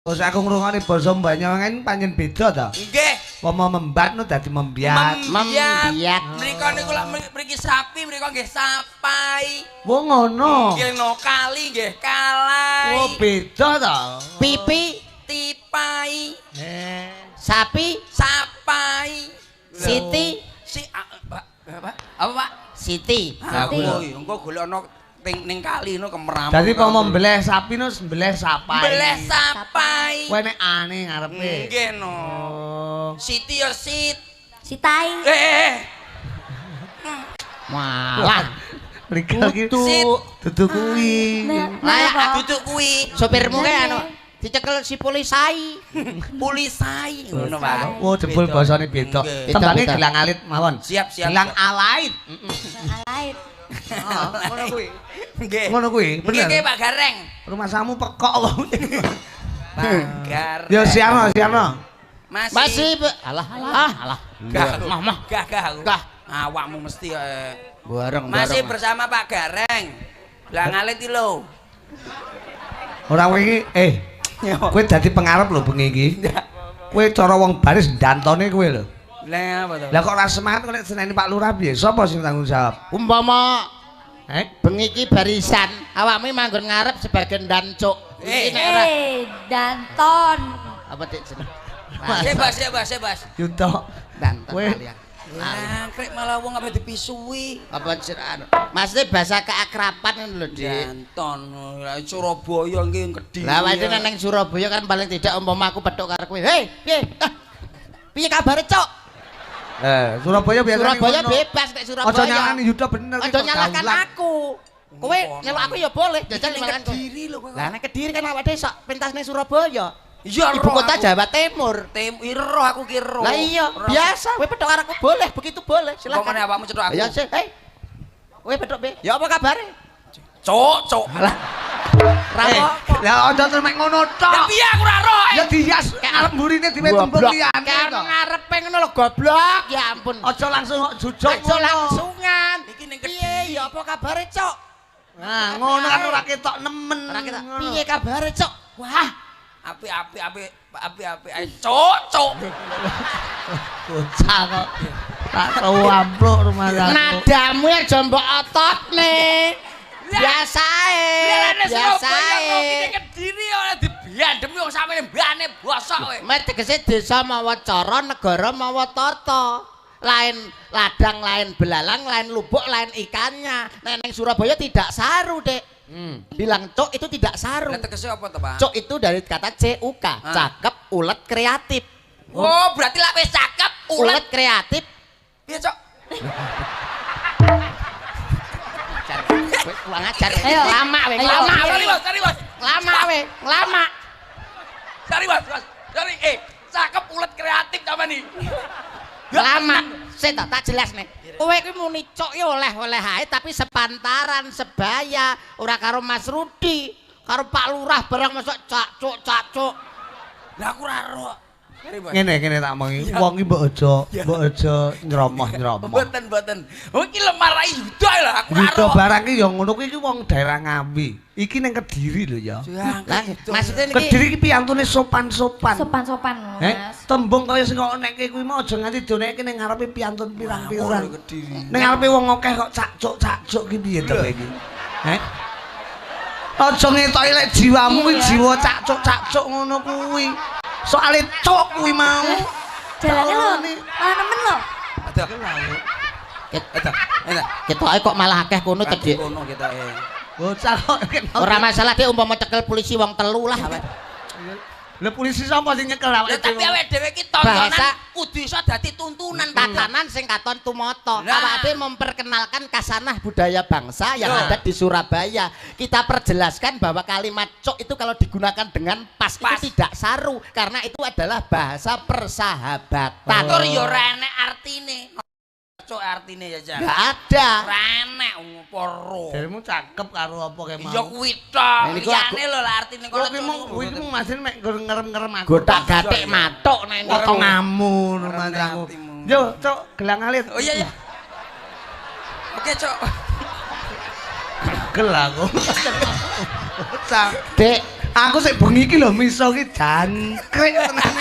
Wes aku ngrungokne basa Banyuwangen pancen beda to. Nggih. Apa membat nu dadi membiat. Membiat. Mriko niku lak mriki sapi, mriko nggih sapai. Wong ngono. Nggih no kali nggih kalai. Oh beda to. Pipi, tipai. sapi, Sapai. Siti, Pak. Apa, Pak? Siti. Aku engko golekno ning kali no kemeram. Dadi apa mbeleh sapi nu mbeleh sapai. Mbeleh sapai. Kowe nek ane ngarepe. Nggih no. Oh. Siti yo sit. Sitai. Wah, Mriko iki dudu kuwi. Lah Duduk kuwi. sopirmu kae anu dicekel si polisai. Pulisai ngono, Pak. Oh jebul basane beda. Nggih. Tembake Beda. gelang alit mawon. Siap. Gelang alait. Alait. Ngono kuwi. Nggih. Ngono kuwi, bener. Nggih, Pak Gareng. Rumah samu pekok kok. Pak Gareng. Yo siarno. Masih alah. Gah aku. Gah. Awakmu mesti Bareng. masih bersama Pak Gareng. Gelang alit iki lho. Ora kowe iki kowe dadi pengarep lho bengi iki. Kowe cara wong baris dantone kowe lho. Lah apa to? Lah kok ora semangat kok nek seneni Pak Lurah piye? Sapa sing tanggung jawab? Umpama bengi iki barisan, awakmu manggon ngarep sebagai dancuk. Iki nek ora Danton. apa dik jeneng? Sebas. Yuto. Danton Kowe kalian. Lah, krek malah wong apa dipisui. Apa jeneng? Maksudnya bahasa keakraban ngono lho, Dik. Janton, Surabaya nggih Kediri. Lah wae nang Surabaya kan paling tidak umpama aku petuk karo kowe. Hei, piye? Piye kabare, Cok? Surabaya biasa Surabaya bebas nek Surabaya. Aja nyalani Yuto bener Aja nyalahkan aku. Kowe nyeluk aku ya boleh, jajal ning mangan Kediri lho kowe. Lah nek Kediri kan awake dhewe sok pentas ning Surabaya. Iya, Ibu kota Jawa Timur. Roh aku ki roh. Lah iya, biasa kowe petuk karo aku boleh, begitu boleh. Silakan. Silakan. Awakmu cetok aku. Ya sih, hei. Kowe petuk be. Ya apa kabare? Cok. Lah. Rapo. Lah aja terus mek ngono Ya tok. piye aku ora roh. Ya dias ngarep mburine diwe tembung liyane Kan to. ngarepe ngono lho goblok. Ya ampun. Aja langsung kok jujug. Aja langsungan. Iki ning Piye ya apa kabare, Cok? Nah, ngono kan ora ketok nemen. Ora kita. Piye kabare, Cok? Wah, api. Ayo cok. Bocah kok. Tak tau ampluk rumah aku. nadamu ya mbok ototne. Biasae. Biasae. Kediri ora dibiandemi wong sampeyan mbane bosok kowe. Mek tegese desa mawa cara, negara mawa tata. Lain ladang, lain belalang, lain lubuk, lain ikannya. Nek ning Surabaya tidak saru, Dek. Bilang cok itu tidak saru. Lah tegese apa to, Pak? Cok itu dari kata CUK, cakep, ulet, kreatif. Oh, berarti lak wis cakep, Ulet kreatif. Piye, Cok? Kurang ajar. Ayo lama we, lama we. Cari, Bos. Lama we, lama. Cari, Bos. Cari, cakep ulet kreatif sama nih. Lama. Sik tak jelas nih. Kowe kuwi muni cok ya oleh-oleh ae tapi sepantaran, sebaya, ora karo Mas Rudi, karo Pak Lurah barang masuk cak-cuk. Lah aku ora roh. Ngene tak omongi. Wong iki mbok aja nyromoh. Mboten. Oh iki lemarahi Yuda lho aku ora Yuto roh. barang iki ya ngono kuwi iki wong daerah Ngambi. Iki ning Kediri lho ya. Lah maksudnya niki Kediri iki piyantune sopan-sopan. Sopan-sopan, Mas. Tembung kaya sing kok nekke kuwi mau aja nganti doneke ning ngarepe piantun pirang-pirang. Kediri. Ning ngarepe wong akeh kok cakcuk ki piye to kowe iki? Aja ngetoki lek jiwamu kuwi jiwa cakcuk ngono kuwi. Soale cuk kuwi mau. Jalane lho. Malah nemen lho. ketoke kok malah akeh kono to, Dik. Kono kita Bocah kok Ora masalah Dik umpama cekel polisi wong telu lah. Lah polisi sapa sing nyekel awake Ya tapi awake dhewe iki tontonan Bahasa- kudu iso dadi tuntunan Tatanan sing katon tumoto. Nah. Awake memperkenalkan kasanah budaya bangsa yang Yo. ada di Surabaya. Kita perjelaskan bahwa kalimat cok itu kalau digunakan dengan pas, Pas. itu tidak saru karena itu adalah bahasa persahabatan. Tur yo ora enek artine. Cok artine ya jan. Enggak ada. Ora enek poro. Darimu cakep karo apa kae mau. Ya kuwi tok. Nah, niku Liyane lho lah artine Kok kono. ki mau kuwi ki mung masin mek ngerem-ngerem aku. Gotak gatik matuk nek ini. Kok ngamu rumah aku. Yo, Cok, gelang alit. Oh iya. Oke, Cok. Gel aku. Bocah. Dek, Aku sik bengi iki lho miso iki jangkrik tenan.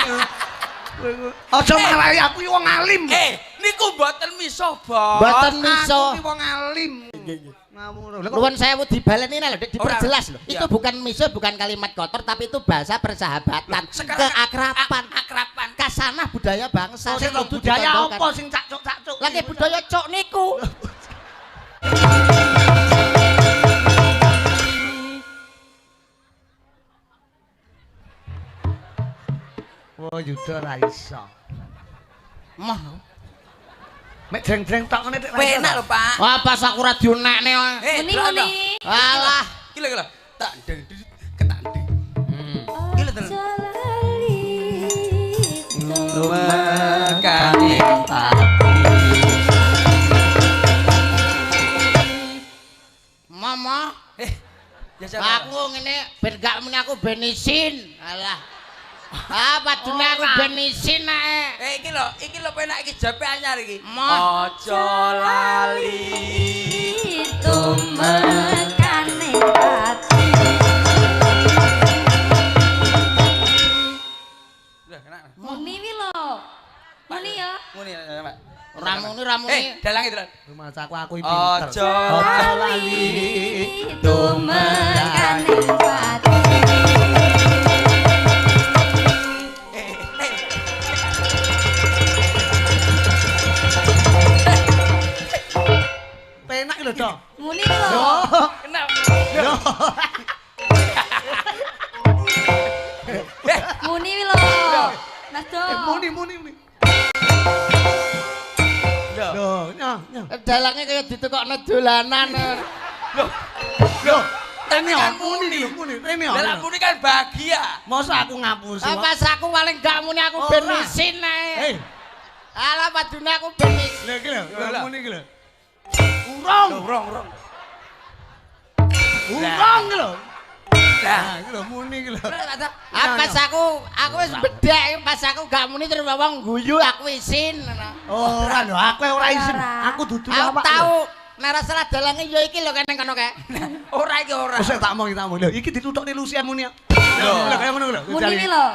Aja marahi aku iki wong alim. Niku mboten miso, Bos. Mboten miso. Aku iki wong alim. Ngawur. Nuwun sewu dibaleni lho, Dik, diperjelas lho. Iya. Itu bukan miso, bukan kalimat kotor, tapi itu bahasa persahabatan, keakraban, kasanah budaya bangsa. Sing Kudu budaya ditontonkan. apa sing cacuk-cacuk? Lagi budaya cok niku. Oh, yuda ra iso. Mah. Mek dreng-dreng tok ngene tek. Penak lho, Pak. Wah, pas aku ra dionekne. Muni. Alah. Gila. Tak deng ketandeng. Gila tenan. Lumakane Mama, ya siapa? aku ngene ben gak muni aku ben isin. Alah. Padune aku ben isin ae. Iki lho penak iki jape anyar iki. Mah. Aja lali. Itu mekane ati. Lah, enak. Muni wi lho. Muni ya. Muni ya, Pak. Ramune. Dalang itu. Rumah aku iki pinter. Aja lali. Itu mekane ati. Penak lho, Dok. Muni wi lho. Kenal. Yo. Muni wi lho. Mas Do. Muni. Loh, nyah. Dalange kaya ditukokno dolanan. Loh, rene muni. Rene. Dalam muni kan bahagia. Masa aku ngapusi. Pas aku paling gak muni aku ben isin ae. Hei, Alah padune aku ben isin. lha iki lho, muni iki lho. Urung. Urung iki lho. Lah, Nah, iki lho muni iki lho. Pas aku wis bedhek, pas aku gak muni terus wong guyu aku isin. Ora lho, aku ora isin. Aku dudu Aku awak. tahu nek ora salah dalange ya iki lho kene kono kae. ora iki ora. Wis tak omong. Lho, iki ditutokne Lucia muni. Lho, kaya ngono lho. Muni wi lho.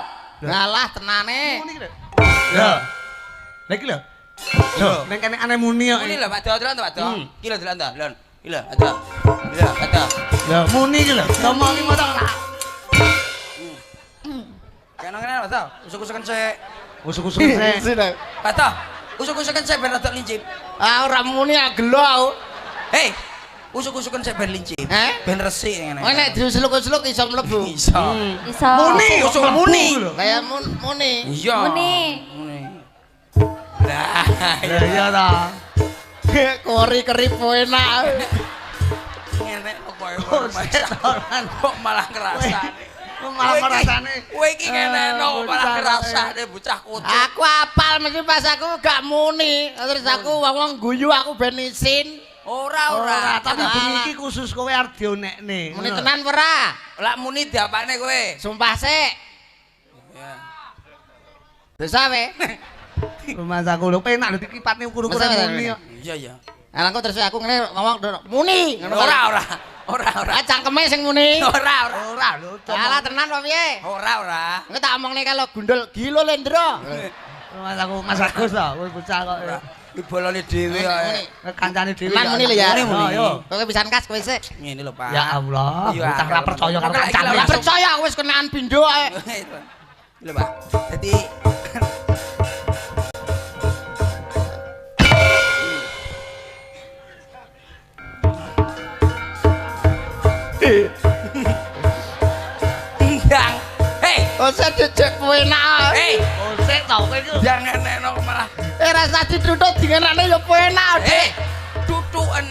Ngalah tenane. Muni iki lho. Lho. Lha iki lho. Lho, nek kene aneh muni kok. Muni lho, Pak Do, Pak Do. Iki lho dolan to, Lon. Iki lho, ada. Iya, ada. Lho, muni iki lho. Ngomong iki moto. Kenang-kenang Pak Do. Usuk-usukan sik. Usuk-usuk sik. Pak Do, usuk-usukan sik ben rada lincip. Ah ora muni gelo aku. Hei, usuk-usukan sik ben lincip. Ben resik ngene. Oh nek diusluk-usluk iso mlebu. Iso. Iso. Muni, Usuk muni. Kaya muni. Iya. Muni. Muni. Lah, Lah iya ta. Kori keripo enak. ngene kok malah ngrasane. Malah ngrasane. Kowe iki ngene kok malah ngrasane bocah kucing. Aku apal mesti pas aku gak muni. Terus aku wong guyu aku ben isin. Ora. Tapi bengi iki khusus kowe arep dionekne. Muni tenan ora? Lak muni diapane kowe? Sumpah sik. Ya. Wis awe. Rumah aku lho penak lho dikipatne ukur-ukuran Masa, muni kok. Iya. Alangku terus aku ngene ngomong muni. Ora. Ah cangkeme sing muni. Ora. Ora lho. Alah tenan apa piye? Ora. Engko tak omongne kalau gundul gilo lendro. Rumah aku Mas Agus to, kowe bocah kok. Dibolone dhewe kok. Kancane dhewe. Tenan muni lho ya. Muni. Yo. Kowe pisan kas kowe sik. Ngene lho, Pak. Ya Allah, tak ora percaya karo kancane. Ora percaya aku wis kenaan pindho ae. Lho, Pak. Dadi Ndang. Hei, Ose dicek enak. hei. Sik to kowe iki. Jangan neno malah. Rasa dituthuk dingenane ya enak, Dik. Hei, tutuken.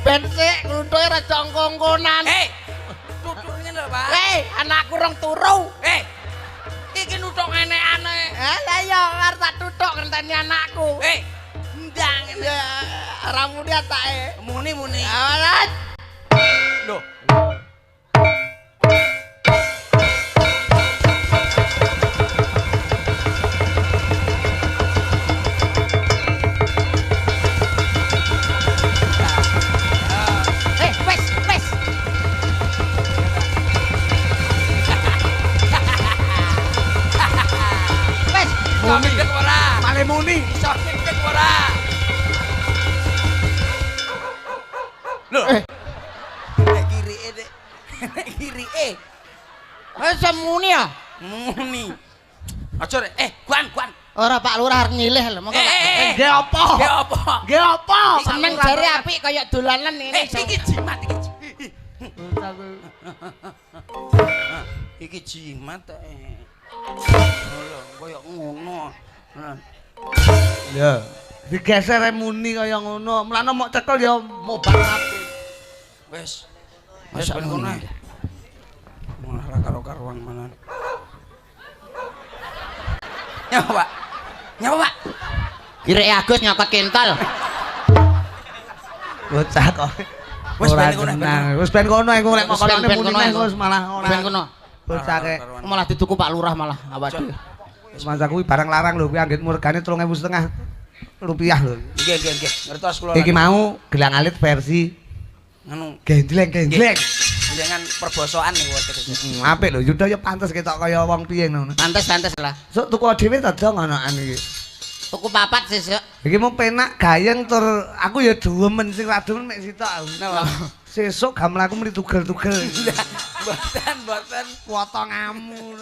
Ben sik kluthuk ra jongkongkonan. Hei. Tutuken lho, Pak. Anakku rong turu. Hei. Iki nutuk enekane. Lah ya arep tak tuthuk ngenteni anakku. Hei. Ndang. Ya, ramune atake. Muni. Awalat. Loh. Wes. Iso ngendek ora? Male muni. Iso ngendek ora? Lho. Nek kirike nek. Nek kirike. Wis semuni ya. Muni. Aja rek. Guan. Ora Pak Lurah arep nyilih lho. Monggo Pak. Nggih apa? Nggih apa? Nggih apa? Seneng jare apik kaya dolanan ini. Iki jimat iki. Iki jimat lho, koyo ngono. Ya. Digeser muni kaya ngono. Mulane mok cekel ya mobat apik. Wis. Wis ben ngono ae. Malah karo-karuan manan. Nyawa, Pak. Nyawa, Pak. Kireke Agus nyokot kental. Bocah kok. Wis Ora ben ngono. tenang. Wis ben kono iku lek kok Ben muni kono, wis malah ora. Ben kono. Bocah kek. Malah dituku Pak Lurah malah awak dhewe. Masa kuwi barang larang lho kuwi anggit regane 3.500 rupiah lho. Nggih. Ngertos kula. Iki mau gelang alit versi Ngono. gendleng. Dengan perbosokan niku wae. Apik lho, Yuda ya pantes ketok kaya wong piye ngono. Pantes lah. Sok tuku dhewe ta aja ngonoan iki. Tuku papat sesuk. Iki mau penak gayeng tur aku ya demen sing ra demen mek sitok aku. Sesuk gamelanku mri tugel-tugel. Mboten. Wotongamu.